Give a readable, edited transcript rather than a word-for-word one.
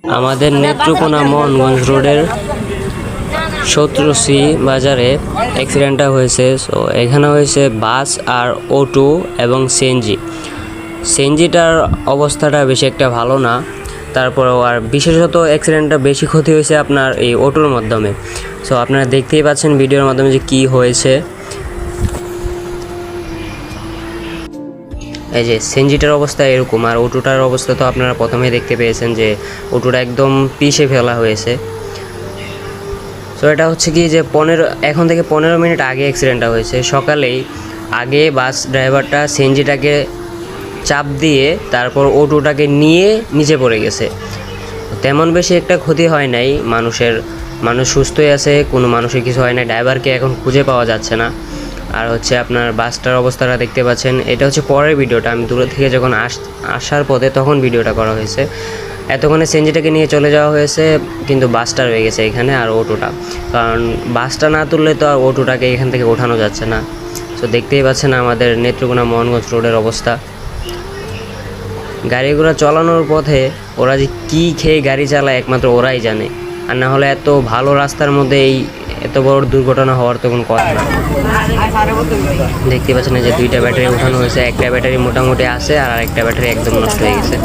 আমাদের নেত্রকোনা মোহনগঞ্জ রোডের 17C বাজারে অ্যাক্সিডেন্টটা হয়েছে। সো এখানে হয়েছে বাস আর অটো এবং সিএনজিটার অবস্থাটা বেশি একটা ভালো না। তারপরেও আর বিশেষত অ্যাক্সিডেন্টটা বেশি ক্ষতি হয়েছে আপনার এই অটোর মাধ্যমে। সো আপনারা দেখতেই পাচ্ছেন ভিডিওর মাধ্যমে যে কী হয়েছে। এই যে সিএনজিটার অবস্থা এরকম, আর অটোটার অবস্থা তো আপনারা প্রথমেই দেখতে পেয়েছেন যে অটোটা একদম পিষে ফেলা হয়েছে। সো এটা হচ্ছে কি যে এখন থেকে 15 মিনিট আগে অ্যাক্সিডেন্টটা হয়েছে। সকালেই আগে বাস ড্রাইভারটা সিএনজিটাকে চাপ দিয়ে তারপর অটোটাকে নিয়ে নিচে পড়ে গেছে। তেমন বেশি একটা ক্ষতি হয় নাই, মানুষ সুস্থই আছে, কোনো মানুষের কিছু হয় না। ড্রাইভারকে এখন খুঁজে পাওয়া যাচ্ছে না। আর হচ্ছে আপনার বাসটার অবস্থাটা দেখতে পাচ্ছেন, এটা হচ্ছে পরের ভিডিওটা। আমি দূর থেকে যখন আসার পথে তখন ভিডিওটা করা হয়েছে। এতক্ষণে সিএনজিটাকে নিয়ে চলে যাওয়া হয়েছে, কিন্তু বাসটা রয়ে গেছে এখানে আর অটোটা, কারণ বাসটা না তুললে তো আর অটোটাকে এখান থেকে ওঠানো যাচ্ছে না। তো দেখতেই পাচ্ছেন আমাদের নেত্রকোনা মোহনগঞ্জ রোডের অবস্থা। গাড়ি ঘোড়া চালানোর পথে ওরা যে কী খেয়ে গাড়ি চালায় একমাত্র ওরাই জানে। আর না হলে এত ভালো রাস্তার মধ্যে এত বড় দুর্ঘটনা হওয়ার তো কোনো কথা না। দেখতে পাচ্ছেন যে 2টা ব্যাটারি উঠানো হয়েছে, একটা ব্যাটারি মোটামুটি আছে আর আরেকটা ব্যাটারি একদম নষ্ট হয়ে গেছে।